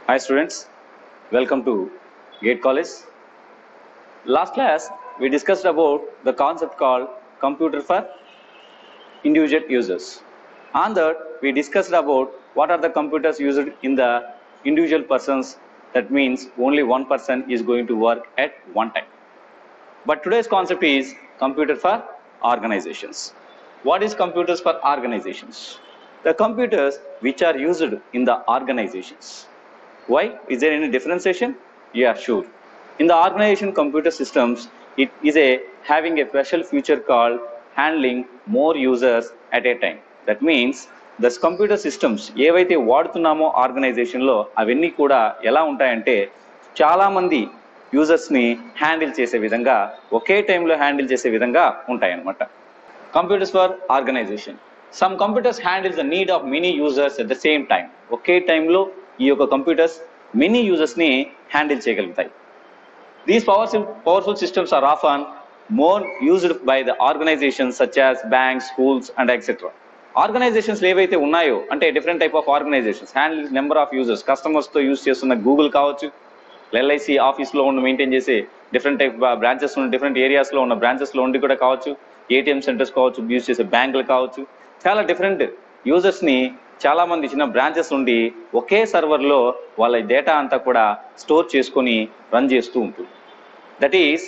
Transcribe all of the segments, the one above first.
Hi students, welcome to Gate College. Last class we discussed about the concept called computer for individual users. On that we discussed about what are the computers used in the individual persons. That means only one person is going to work at one time. But today's concept is computer for organizations. What is computers for organizations? The computers which are used in the organizations. Why? Is there any differentiation? Yeah, sure. In the organization computer systems, it is having a special feature called handling more users at a time. That means the computer systems ఏవైతే వాడుతున్నామో ఆర్గనైజేషన్లో అవన్నీ కూడా ఎలా ఉంటాయంటే చాలా మంది యూజర్స్ని handle చేసే విధంగా ఒకే టైంలో హ్యాండిల్ చేసే విధంగా ఉంటాయన్నమాట. Computers for organization. Some computers handles the need of many users at the same time. ఒకే టైంలో ఈ యొక్క కంప్యూటర్స్ మెనీ యూజర్స్ని హ్యాండిల్ చేయగలుగుతాయి. These powerful systems are often more used by the organizations such as banks, schools and etc. Organizations ఏవైతే ఉన్నాయో అంటే different type of organizations handle number of users కస్టమర్స్తో యూజ్ చేస్తున్న గూగుల్ కావచ్చు, ఎల్ఐసి ఆఫీస్లో ఉన్న మెయింటైన్ చేసే డిఫరెంట్ టైప్ బ్రాంచెస్ ఉన్న డిఫరెంట్ ఏరియాస్లో ఉన్న బ్రాంచెస్లో ఉండి కూడా కావచ్చు, ఏటీఎం సెంటర్స్ కావచ్చు, యూజ్ చేసే బ్యాంకులు కావచ్చు, చాలా డిఫరెంట్ యూజర్స్ని చాలా మంది చిన్న బ్రాంచెస్ ఉండి ఒకే సర్వర్లో వాళ్ళ డేటా అంతా కూడా స్టోర్ చేసుకొని రన్ చేస్తూ ఉంటుంది. దట్ ఈస్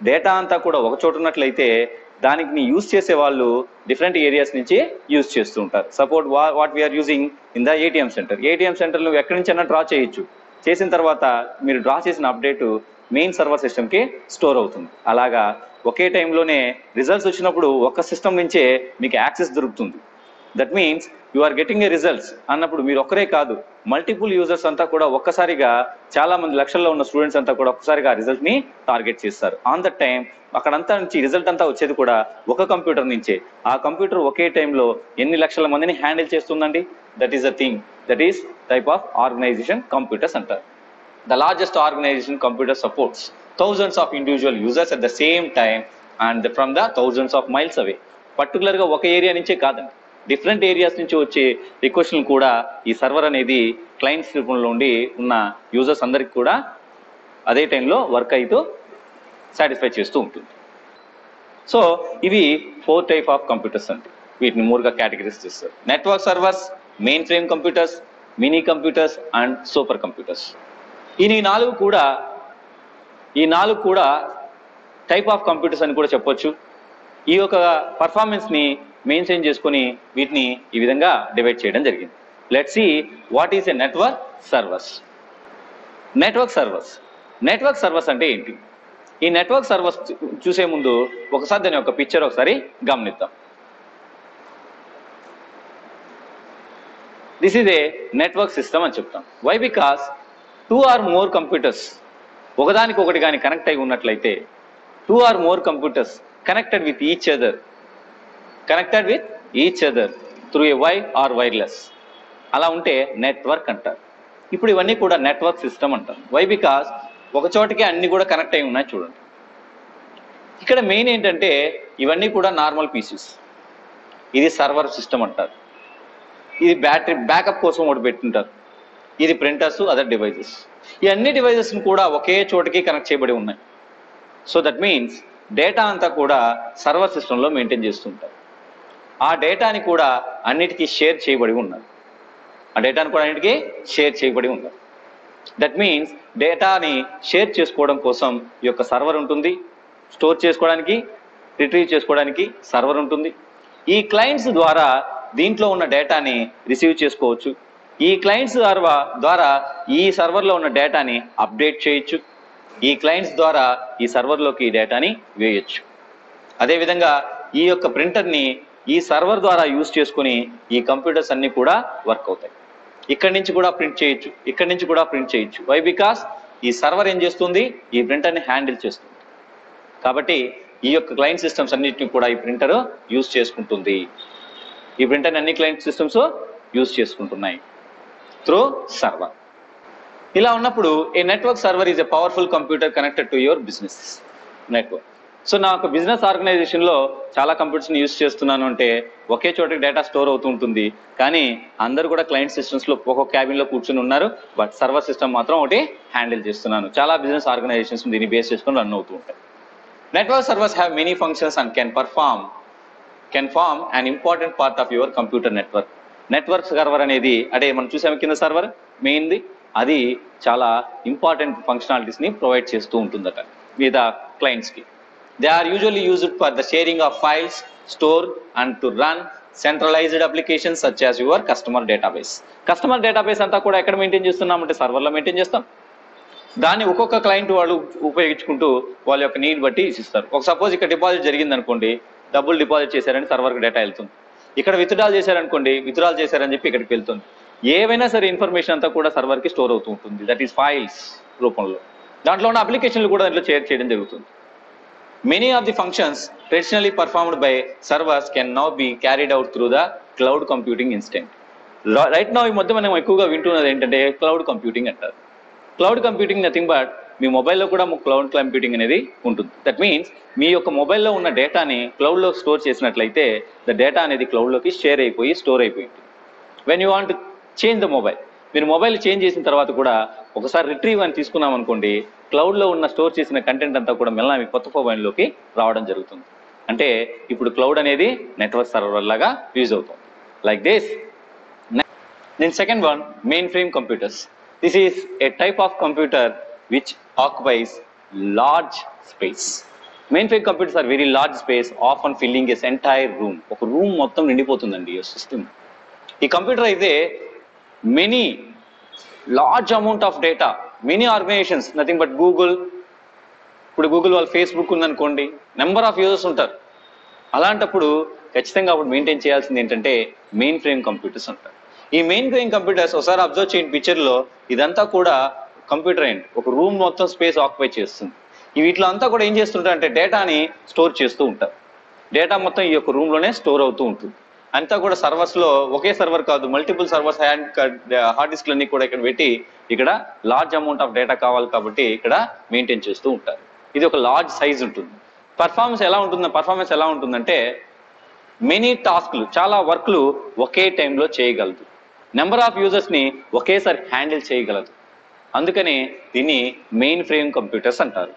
డేటా అంతా కూడా ఒక చోట ఉన్నట్లయితే దానికి యూజ్ చేసే వాళ్ళు డిఫరెంట్ ఏరియాస్ నుంచి యూజ్ చేస్తూ ఉంటారు. Support what we are using in the ATM centre. ATM centre నువ్వు ఎక్కడి నుంచి అయినా డ్రా చేయొచ్చు. చేసిన తర్వాత మీరు డ్రా చేసిన అప్డేట్ మెయిన్ సర్వర్ సిస్టమ్కి స్టోర్ అవుతుంది. అలాగా ఒకే టైంలోనే రిజల్ట్స్ వచ్చినప్పుడు ఒక సిస్టమ్ నుంచే మీకు యాక్సెస్ దొరుకుతుంది. That means you are getting a results అన్నప్పుడు మీరు ఒక్కరే కాదు, మల్టిపుల్ యూజర్స్ అంతా కూడా ఒక్కసారిగా చాలా మంది లక్షల్లో ఉన్న స్టూడెంట్స్ అంతా కూడా ఒక్కసారిగా ఆ రిజల్ట్ని టార్గెట్ చేస్తారు. ఆన్ ద టైం అక్కడంతా నుంచి రిజల్ట్ అంతా వచ్చేది కూడా ఒక కంప్యూటర్ నుంచే. ఆ కంప్యూటర్ ఒకే టైంలో ఎన్ని లక్షల మందిని హ్యాండిల్ చేస్తుందండి. That is the thing. That is type of organization computers అంటారు. The largest organization computer supports thousands of individual users at the same time and from the thousands of miles away. పర్టికులర్గా ఒక area నుంచే కాదండి, different areas నుంచి వచ్చే రిక్వెస్ట్లను కూడా ఈ server అనేది క్లయింట్స్ రూపంలో ఉండి ఉన్న యూజర్స్ అందరికి కూడా అదే టైంలో వర్క్ అయితే సాటిస్ఫై చేస్తూ ఉంటుంది. సో ఇవి 4 టైప్ ఆఫ్ కంప్యూటర్స్ అండి. వీటిని 3గా కేటగిరీస్ చేస్తారు. Network servers, main frame computers, mini computers and super computers. ఈ నాలుగు కూడా టైప్ ఆఫ్ కంప్యూటర్స్ అని కూడా చెప్పొచ్చు. ఈ యొక్క పర్ఫార్మెన్స్ని మెయింటైన్ చేసుకొని వీటిని ఈ విధంగా డివైడ్ చేయడం జరిగింది. Let's see what is a network servers. Network servers అంటే ఏంటి? ఈ నెట్వర్క్ సర్వర్స్ చూసే ముందు ఒకసారి దాని యొక్క పిక్చర్ ఒకసారి గమనిద్దాం. This is a network system అని చెప్తాం. Why? Because 2 or more computers ఒకదానికి ఒకటి కానీ కనెక్ట్ అయి ఉన్నట్లయితే 2 or more computers connected with each other through a wire or wireless, అలా ఉంటే నెట్వర్క్ అంటారు. ఇప్పుడు ఇవన్నీ కూడా నెట్వర్క్ సిస్టమ్ అంటారు. వై? బికాస్ ఒక చోటకి అన్ని కూడా కనెక్ట్ అయి ఉన్నాయి. చూడండి, ఇక్కడ మెయిన్ ఏంటంటే ఇవన్నీ కూడా నార్మల్ పీసెస్. ఇది సర్వర్ సిస్టమ్ అంటారు. ఇది బ్యాటరీ బ్యాకప్ కోసం ఒకటి పెట్టుంటారు. ఇది ప్రింటర్స్, అదర్ డివైజెస్. ఈ అన్ని డివైజెస్ని కూడా ఒకే చోటకి కనెక్ట్ చేయబడి ఉన్నాయి. సో దట్ మీన్స్ డేటా అంతా కూడా సర్వర్ సిస్టంలో మెయింటైన్ చేస్తుంటారు. ఆ డేటాని కూడా అన్నిటికీ షేర్ చేయబడి ఉన్నారు. దట్ మీన్స్ డేటాని షేర్ చేసుకోవడం కోసం ఈ యొక్క సర్వర్ ఉంటుంది. స్టోర్ చేసుకోవడానికి, రిట్రీవ్ చేసుకోవడానికి సర్వర్ ఉంటుంది. ఈ క్లయింట్స్ ద్వారా దీంట్లో ఉన్న డేటాని రిసీవ్ చేసుకోవచ్చు. ఈ క్లయింట్స్ ద్వారా ఈ సర్వర్లో ఉన్న డేటాని అప్డేట్ చేయొచ్చు. ఈ క్లయింట్స్ ద్వారా ఈ సర్వర్లోకి ఈ డేటాని వేయచ్చు. అదేవిధంగా ఈ యొక్క ప్రింటర్ని ఈ సర్వర్ ద్వారా యూజ్ చేసుకుని ఈ కంప్యూటర్స్ అన్నీ కూడా వర్క్ అవుతాయి. ఇక్కడి నుంచి కూడా ప్రింట్ చేయొచ్చు, ఇక్కడి నుంచి కూడా ప్రింట్ చేయొచ్చు. వై? బికాస్ ఈ సర్వర్ ఏం చేస్తుంది? ఈ ప్రింటర్ని హ్యాండిల్ చేస్తుంది. కాబట్టి ఈ యొక్క క్లయింట్ సిస్టమ్స్ అన్నిటిని కూడా ఈ ప్రింటర్ యూజ్ చేసుకుంటుంది. ఈ ప్రింటర్ని అన్ని క్లయింట్ సిస్టమ్స్ యూజ్ చేసుకుంటున్నాయి త్రూ సర్వర్. ఇలా ఉన్నప్పుడు a network server is a powerful computer connected to your business network. So నా ఒక బిజినెస్ ఆర్గనైజేషన్లో చాలా కంప్యూటర్స్ని యూస్ చేస్తున్నాను అంటే ఒకే చోట డేటా స్టోర్ అవుతూ ఉంటుంది, కానీ అందరూ కూడా క్లయింట్ సిస్టమ్స్లో ఒక్కొక్క క్యాబిన్లో కూర్చొని ఉన్నారు, బట్ సర్వర్ సిస్టమ్ మాత్రం ఒకటి హ్యాండిల్ చేస్తున్నాను. చాలా బిజినెస్ ఆర్గనైజేషన్స్ దీన్ని బేస్ చేసుకొని రన్ అవుతూ ఉంటాయి. Network servers have many functions and can form an important part of your computer network. Network server అనేది అంటే మనం చూసాము కింద సర్వర్ మెయిన్ది, అది చాలా ఇంపార్టెంట్ ఫంక్షనాలిటీస్ని ప్రొవైడ్ చేస్తూ ఉంటుందట మీద క్లయింట్స్కి. They are usually used for the sharing of files, store and to run centralized applications such as your customer database. Customer database అంతా కూడా ఎక్కడ మెయింటైన్ చేస్తున్నామంటే సర్వర్లో మెయింటైన్ చేస్తాం. దాన్ని ఒక్కొక్క క్లయింట్ వాళ్ళు ఉపయోగించుకుంటూ వాళ్ళ యొక్క నీడ్ బట్టి ఇస్తారు. ఒక సపోజ్ ఇక్కడ డిపాజిట్ జరిగింది అనుకోండి, డబ్బులు డిపాజిట్ చేశారని సర్వర్కి డేటా వెళ్తుంది. ఇక్కడ విత్డ్రాల్ చేశారనుకోండి, విత్డ్రాల్ చేశారని చెప్పి ఇక్కడికి వెళ్తుంది. ఏవైనా సరే ఇన్ఫర్మేషన్ అంతా కూడా సర్వర్కి స్టోర్ అవుతూ ఉంటుంది, దట్ ఈస్ ఫైల్స్ రూపంలో. దాంట్లో ఉన్న అప్లికేషన్లు కూడా దాంట్లో షేర్ చేయడం జరుగుతుంది. Many of the functions traditionally performed by servers can now be carried out through the cloud computing instant. Right now ఈ మధ్య మనం ఎక్కువగా వింటున్నది ఏంటంటే క్లౌడ్ కంప్యూటింగ్ అంటారు. క్లౌడ్ కంప్యూటింగ్ నథింగ్ బట్ మీ మొబైల్లో కూడా క్లౌడ్ కంప్యూటింగ్ అనేది ఉంటుంది. దట్ మీన్స్ మీ యొక్క మొబైల్లో ఉన్న డేటాని క్లౌడ్లో స్టోర్ చేసినట్లయితే ద డేటా అనేది క్లౌడ్లోకి షేర్ అయిపోయి స్టోర్ అయిపోయి ఉంటుంది. When you want change the mobile, మీరు మొబైల్ చేంజ్ చేసిన తర్వాత కూడా ఒకసారి రిట్రీవ్ అని తీసుకున్నాం అనుకోండి, క్లౌడ్లో ఉన్న స్టోర్ చేసిన కంటెంట్ అంతా కూడా మెల్లగా మీ కొత్త మొబైల్లోకి రావడం జరుగుతుంది. అంటే ఇప్పుడు క్లౌడ్ అనేది నెట్వర్క్ సర్వర్ లాగా యూజ్ అవుతుంది. Like this. Then second one, mainframe computers. This is a type of computer which occupies large space. Mainframe computers are very large space, often filling as entire room. ఒక room మొత్తం నిండిపోతుందండి ఈ system. ఈ computer అయితే many large amount of data, many organisations, nothing but Google, ఇప్పుడు Google వాళ్ళ Facebook ఉందనుకోండి, number of users ఉంటారు. అలాంటప్పుడు ఖచ్చితంగా అప్పుడు మెయింటైన్ చేయాల్సింది ఏంటంటే మెయిన్ ఫ్రేమ్ కంప్యూటర్స్ అంటారు. ఈ మెయిన్ ఫ్రేమ్ కంప్యూటర్స్ ఒకసారి అబ్జర్వ్ చేయండి పిక్చర్లో, ఇదంతా కూడా కంప్యూటర్ అండ్ ఒక రూమ్ మొత్తం స్పేస్ ఆక్యుపై చేస్తుంది. వీటిలో అంతా కూడా ఏం చేస్తుంటారు అంటే డేటాని స్టోర్ చేస్తూ ఉంటారు. డేటా మొత్తం ఈ యొక్క రూమ్లోనే స్టోర్ అవుతూ ఉంటుంది. అంతా కూడా సర్వర్స్లో ఒకే సర్వర్ కాదు, మల్టిపుల్ సర్వర్స్ హార్డ్ డిస్క్లన్నీ కూడా ఇక్కడ పెట్టి ఇక్కడ లార్జ్ అమౌంట్ ఆఫ్ డేటా కావాలి కాబట్టి ఇక్కడ మెయింటైన్ చేస్తూ ఉంటారు. ఇది ఒక లార్జ్ సైజ్ ఉంటుంది. పర్ఫార్మెన్స్ ఎలా ఉంటుందంటే మెనీ టాస్క్లు, చాలా వర్క్లు ఒకే టైంలో చేయగలదు. నెంబర్ ఆఫ్ యూజర్స్ని ఒకేసారి హ్యాండిల్ చేయగలదు. అందుకని దీన్ని మెయిన్ ఫ్రేమ్ కంప్యూటర్స్ అంటారు.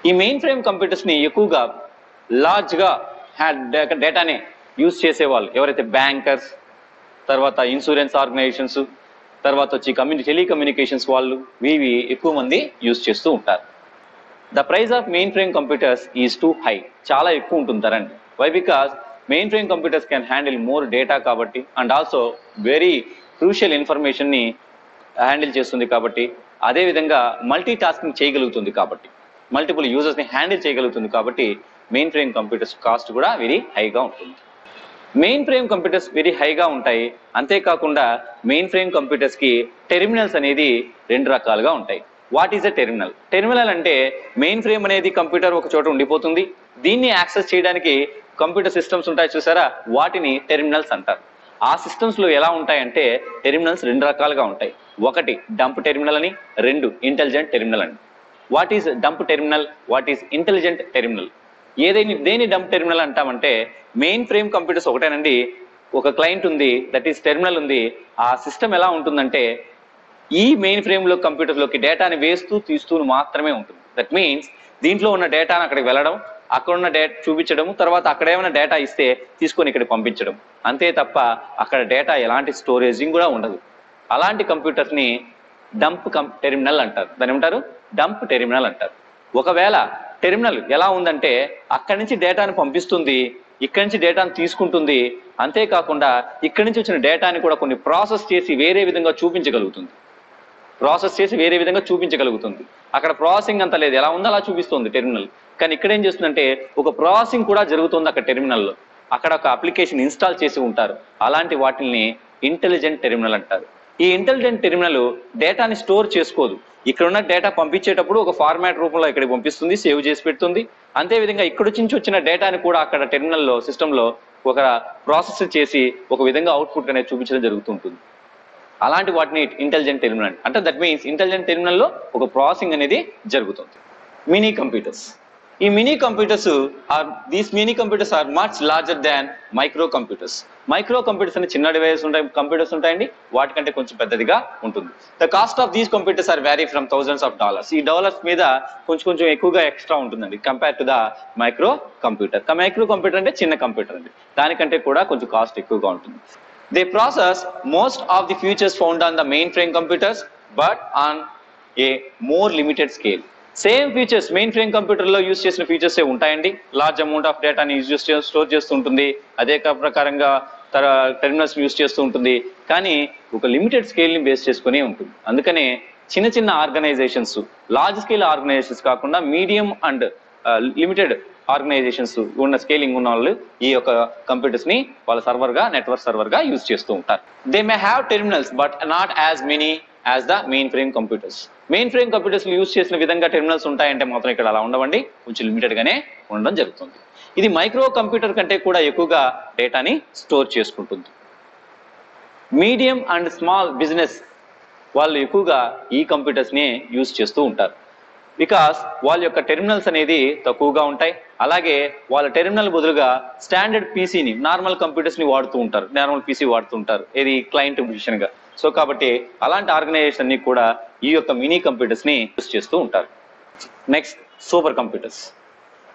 ఈ మెయిన్ ఫ్రేమ్ కంప్యూటర్స్ని ఎక్కువగా లార్జ్గా డేటాని యూజ్ చేసేవాళ్ళు ఎవరైతే బ్యాంకర్స్, తర్వాత ఇన్సూరెన్స్ ఆర్గనైజేషన్స్, తర్వాత వచ్చి టెలికమ్యూనికేషన్స్ వాళ్ళు, ఇవి ఎక్కువ మంది యూజ్ చేస్తూ ఉంటారు. The price of mainframe computers is too high. చాలా ఎక్కువ ఉంటుంది ధరండి. Why? Because mainframe computers can handle more data కాబట్టి, అండ్ ఆల్సో వెరీ క్రూషియల్ ఇన్ఫర్మేషన్ని హ్యాండిల్ చేస్తుంది కాబట్టి, అదేవిధంగా మల్టీ టాస్కింగ్ చేయగలుగుతుంది కాబట్టి, మల్టిపుల్ యూజర్స్ని హ్యాండిల్ చేయగలుగుతుంది కాబట్టి మెయిన్ ఫ్రేమ్ కంప్యూటర్స్ కాస్ట్ కూడా వెరీ హైగా ఉంటుంది. మెయిన్ ఫ్రేమ్ కంప్యూటర్స్ వెరీ హైగా ఉంటాయి. అంతేకాకుండా మెయిన్ ఫ్రేమ్ కంప్యూటర్స్కి టెర్మినల్స్ అనేది రెండు రకాలుగా ఉంటాయి. What is a terminal? Terminal అంటే మెయిన్ ఫ్రేమ్ అనేది కంప్యూటర్ ఒక చోట ఉండిపోతుంది, దీన్ని యాక్సెస్ చేయడానికి కంప్యూటర్ సిస్టమ్స్ ఉంటాయి చూసారా, వాటిని టెర్మినల్స్ అంటారు. ఆ సిస్టమ్స్లో ఎలా ఉంటాయంటే టెర్మినల్స్ రెండు రకాలుగా ఉంటాయి. ఒకటి డంప్ టెర్మినల్ అని, రెండు ఇంటెలిజెంట్ టెర్మినల్ అని. What is dumb terminal, what is intelligent terminal? దేని డంప్ టెర్మినల్ అంటామంటే మెయిన్ ఫ్రేమ్ కంప్యూటర్స్ ఒకటేనండి, ఒక క్లయింట్ ఉంది, దట్ ఈస్ టెర్మినల్ ఉంది. ఆ సిస్టమ్ ఎలా ఉంటుందంటే ఈ మెయిన్ ఫ్రేమ్లో కంప్యూటర్లోకి డేటాని వేస్తూ తీస్తూ మాత్రమే ఉంటుంది. దట్ మీన్స్ దీంట్లో ఉన్న డేటాను అక్కడికి వెళ్ళడం, అక్కడ ఉన్న డేటా చూపించడం, తర్వాత అక్కడ ఏమైనా డేటా ఇస్తే తీసుకొని ఇక్కడ పంపించడం, అంతే తప్ప అక్కడ డేటా ఎలాంటి స్టోరేజింగ్ కూడా ఉండదు. అలాంటి కంప్యూటర్స్ని డంప్ టెర్మినల్ అంటారు. దాన్ని ఏమంటారు? డంప్ టెర్మినల్ అంటారు. ఒకవేళ టెర్మినల్ ఎలా ఉందంటే అక్కడి నుంచి డేటాను పంపిస్తుంది, ఇక్కడి నుంచి డేటాను తీసుకుంటుంది, అంతేకాకుండా ఇక్కడి నుంచి వచ్చిన డేటాని కూడా కొన్ని ప్రాసెస్ చేసి వేరే విధంగా చూపించగలుగుతుంది. అక్కడ ప్రాసెసింగ్ అంత లేదు, ఎలా ఉందో అలా చూపిస్తుంది టెర్మినల్. కానీ ఇక్కడ ఏం చేస్తుందంటే ఒక ప్రాసెసింగ్ కూడా జరుగుతుంది అక్కడ టెర్మినల్లో. అక్కడ ఒక అప్లికేషన్ ఇన్స్టాల్ చేసి ఉంటారు. అలాంటి వాటిని ఇంటెలిజెంట్ టెర్మినల్ అంటారు. ఈ ఇంటెలిజెంట్ టెర్మినల్ డేటాని స్టోర్ చేసుకోదు. ఇక్కడ ఉన్న డేటా పంపించేటప్పుడు ఒక ఫార్మాట్ రూపంలో ఇక్కడికి పంపిస్తుంది, సేవ్ చేసి పెడుతుంది. అంతేవిధంగా ఇక్కడ నుంచి వచ్చిన డేటాని కూడా అక్కడ టెర్మినల్లో సిస్టంలో ఒక ప్రాసెస్ చేసి ఒక విధంగా అవుట్పుట్ అనేది చూపించడం జరుగుతుంటుంది. అలాంటి వాటిని ఇంటెలిజెంట్ టెర్మినల్ అంటే దట్ మీన్స్ ఇంటెలిజెంట్ టెర్మినల్లో ఒక ప్రాసెసింగ్ అనేది జరుగుతుంది. Mini computers. ఈ mini computers these mini computers are much larger than micro computers. Micro computers అని చిన్న డివైస్ ఉంటాయి, కంప్యూటర్స్ ఉంటాయండి, వాటికంటే కొంచెం పెద్దదిగా ఉంటుంది. The cost of these computers are vary from thousands of dollars. ఈ డాలర్స్ మీద కొంచెం ఎక్కువగా ఎక్స్ట్రా ఉంటుందండి compare to the micro computer. Micro computer అంటే చిన్న కంప్యూటర్ అండి, దానికంటే కూడా కొంచెం కాస్ట్ ఎక్కువగా ఉంటుంది. They process most of the features found on the main frame computers but on a more limited scale. Same features main frame కంప్యూటర్లో use చేసిన ఫీచర్స్ ఏ ఉంటాయండి. లార్జ్ అమౌంట్ ఆఫ్ డేటాని స్టోర్ చేస్తూ ఉంటుంది, అదే ప్రకారంగా టెర్మినల్స్ యూజ్ చేస్తూ ఉంటుంది, కానీ ఒక లిమిటెడ్ స్కేల్ని బేస్ చేసుకునే ఉంటుంది. అందుకనే చిన్న చిన్న ఆర్గనైజేషన్స్, లార్జ్ స్కేల్ ఆర్గనైజేషన్స్ కాకుండా మీడియం అండ్ లిమిటెడ్ ఆర్గనైజేషన్స్ ఉన్న స్కేలింగ్ ఉన్న వాళ్ళు ఈ యొక్క కంప్యూటర్స్ ని వాళ్ళ సర్వర్గా, నెట్వర్క్ సర్వర్గా యూజ్ చేస్తూ ఉంటారు. They may have terminals but not as many as the main frame computers. Main frame computers use చేసిన విధంగా టెర్మినల్స్ ఉంటాయంటే మాత్రం ఇక్కడ అలా ఉండవండి, కొంచెం లిమిటెడ్ గానే ఉండడం జరుగుతుంది. ఇది మైక్రో కంప్యూటర్ కంటే కూడా ఎక్కువగా డేటాని స్టోర్ చేసుకుంటుంది. మీడియం అండ్ స్మాల్ బిజినెస్ వాళ్ళు ఎక్కువగా ఈ కంప్యూటర్స్ ని యూజ్ చేస్తూ ఉంటారు. బికాస్ వాళ్ళ యొక్క టెర్మినల్స్ అనేది తక్కువగా ఉంటాయి, అలాగే వాళ్ళ టెర్మినల్ బదులుగా స్టాండర్డ్ పీసీని, నార్మల్ కంప్యూటర్స్ ని వాడుతూ ఉంటారు, నార్మల్ పీసీ వాడుతూ ఉంటారు, ఇది క్లయింట్ విషయం గా. సో కాబట్టి అలాంటి ఆర్గనైజేషన్ ని కూడా ఈ యొక్క మినీ కంప్యూటర్స్ ని యూజ్ చేస్తూ ఉంటారు. Next super computers.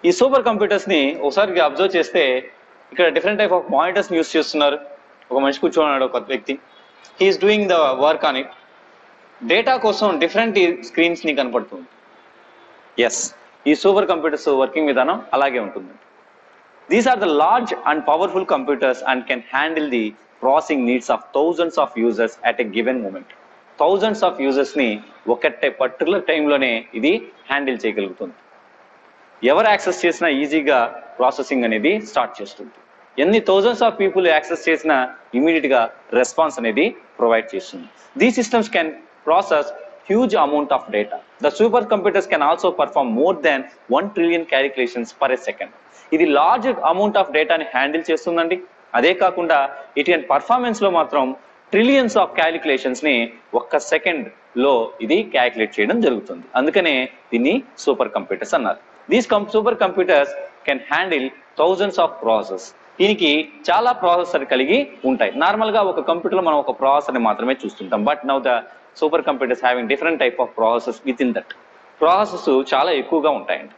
ఈ సూపర్ కంప్యూటర్స్ ని ఒకసారి అబ్జర్వ్ చేస్తే ఇక్కడ different type of monitors use చేస్తున్నారు. ఒక మనిషి కూర్చోన్నాడు, ఒక వ్యక్తి, he is doing the work on it. Data కోసం డిఫరెంట్ స్క్రీన్స్ ని కనపడుతుంది. ఎస్, ఈ సూపర్ కంప్యూటర్స్ వర్కింగ్ విధానం అలాగే ఉంటుంది. These are the large and powerful computers and can handle the processing needs of thousands of users at a given moment. Thousands of users ని ఒకటే particular టైంలోనే ఇది హ్యాండిల్ చేయగలుగుతుంది. ఎవరు యాక్సెస్ చేసినా ఈజీగా ప్రాసెసింగ్ అనేది స్టార్ట్ చేస్తుంది. ఎన్ని థౌజండ్స్ ఆఫ్ పీపుల్ యాక్సెస్ చేసినా ఇమీడియట్ గా రెస్పాన్స్ అనేది ప్రొవైడ్ చేస్తుంది. These systems can process huge amount of data. The supercomputers can also perform more than 1 trillion calculations per second. ఇది లార్జ్ అమౌంట్ ఆఫ్ డేటాని handle చేస్తుందండి. అదే కాకుండా ఇటు పర్ఫార్మెన్స్ లో మాత్రం ట్రిలియన్స్ ఆఫ్ క్యాలిక్యులేషన్స్ ని ఒక్క సెకండ్ లో ఇది క్యాలిక్యులేట్ చేయడం జరుగుతుంది. అందుకనే దీన్ని సూపర్ కంప్యూటర్స్ అన్నారు. These super computers can handle thousands of process. దీనికి చాలా ప్రాసెసర్ కలిగి ఉంటాయి. నార్మల్ గా ఒక కంప్యూటర్ లో మనం ఒక ప్రాసెసర్ ని మాత్రమే చూస్తుంటాం, but now the super computers having different type of process with in that. Process చాలా ఎక్కువగా ఉంటాయండి.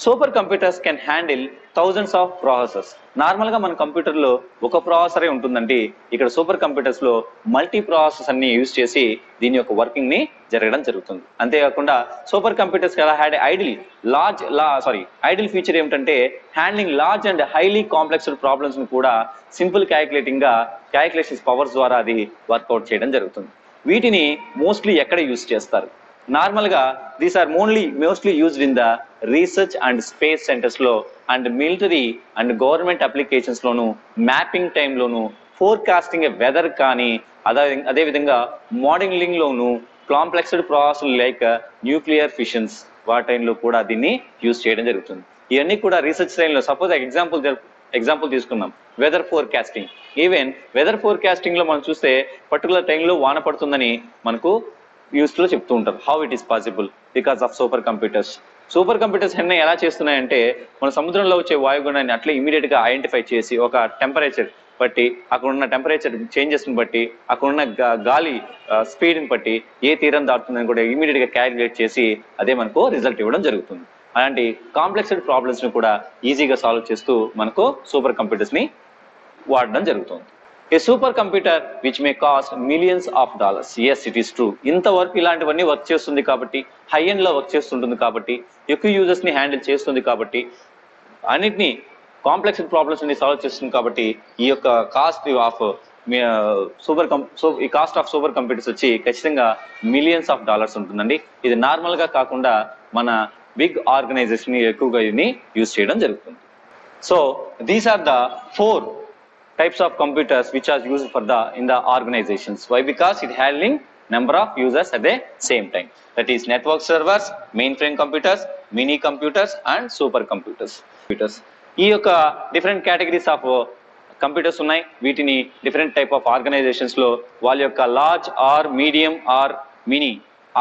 Super computers can handle thousands of processes. Normal గా మన కంప్యూటర్ లో ఒక ప్రాసెసరే ఉంటుందండి, ఇక్కడ సూపర్ కంప్యూటర్స్ లో మల్టీ ప్రాసెస్ అన్ని యూజ్ చేసి దీని యొక్క వర్కింగ్ ని జరగడం జరుగుతుంది. అంతేకాకుండా super computers had ideal feature ఏమిటంటే handling large and highly complexed problems ని కూడా సింపుల్ క్యాలిక్యులేషన్స్ పవర్స్ ద్వారా అది వర్కౌట్ చేయడం జరుగుతుంది. వీటిని మోస్ట్లీ ఎక్కడ యూజ్ చేస్తారు? నార్మల్ గా these are mostly used in the research and space centres లో and military and government applications లోను, మ్యాపింగ్ టైంలోను, ఫోర్కాస్టింగ్ వెదర్ కానీ అదే విధంగా మోడలింగ్ లోను, complexed process like nuclear fissions వాటిలో కూడా దీన్ని యూజ్ చేయడం జరుగుతుంది. ఇవన్నీ కూడా రీసెర్చ్ టైంలో, సపోజ్ ఎగ్జాంపుల్ తీసుకుందాం, weather forecasting. Even weather forecasting లో మనం చూస్తే పర్టికులర్ టైంలో వాన పడుతుందని మనకు న్యూస్ లో చెప్తూ ఉంటారు. How it is possible? Because of super computers. Super computers అన్నీ ఎలా చేస్తున్నాయంటే మన సముద్రంలో వచ్చే వాయుగుణాన్ని అట్లా ఇమీడియట్ గా ఐడెంటిఫై చేసి ఒక టెంపరేచర్ బట్టి, అక్కడ ఉన్న టెంపరేచర్ చేంజెస్ ని బట్టి, అక్కడ ఉన్న గాలి స్పీడ్ ని బట్టి ఏ తీరం దాటుతుందని కూడా ఇమీడియట్ గా క్యాలిక్యులేట్ చేసి అదే మనకు రిజల్ట్ ఇవ్వడం జరుగుతుంది. అలాంటి కాంప్లెక్స్డ్ ప్రాబ్లమ్స్ ని కూడా ఈజీగా సాల్వ్ చేస్తూ మనకు సూపర్ కంప్యూటర్స్ ని వాడడం జరుగుతుంది. A super computer which may cost millions of dollars. Yes, it is true. ఇంతవరకు ఇలాంటివన్నీ వర్క్ చేస్తుంది కాబట్టి, హై ఎండ్ లో వర్క్ చేస్తుంటుంది కాబట్టి, ఎక్కువ యూజర్స్ ని హ్యాండిల్ చేస్తుంది కాబట్టి, అన్నిటినీ కాంప్లెక్స్ ప్రాబ్లమ్స్ ని సాల్వ్ చేస్తుంది కాబట్టి ఈ యొక్క కాస్ట్ ఆఫ్ సూపర్ కంప్యూటర్స్ వచ్చి ఖచ్చితంగా మిలియన్స్ ఆఫ్ డాలర్స్ ఉంటుందండి. ఇది నార్మల్ గా కాకుండా మన బిగ్ ఆర్గనైజేషన్ ఎక్కువగా దీన్ని యూజ్ చేయడం జరుగుతుంది. So these are the 4 types of computers which are used in the organizations. Why? Because it handling number of users at the same time. That is network servers, mainframe computers, mini computers and super computers. ఈ యొక్క different categories of computers ఉన్నాయి. వీటిని different type of organisations లో వాళ్ళ యొక్క large or medium or mini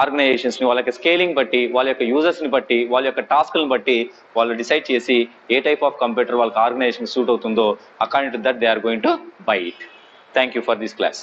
ఆర్గనైజేషన్స్ని వాళ్ళ యొక్క స్కేలింగ్ బట్టి, వాళ్ళ యొక్క యూజర్స్ని బట్టి, వాళ్ళ యొక్క టాస్క్లను బట్టి వాళ్ళు డిసైడ్ చేసి ఏ టైప్ ఆఫ్ కంప్యూటర్ వాళ్ళకి ఆర్గనైజేషన్ సూట్ అవుతుందో according to that they are going to buy it. Thank you for this class.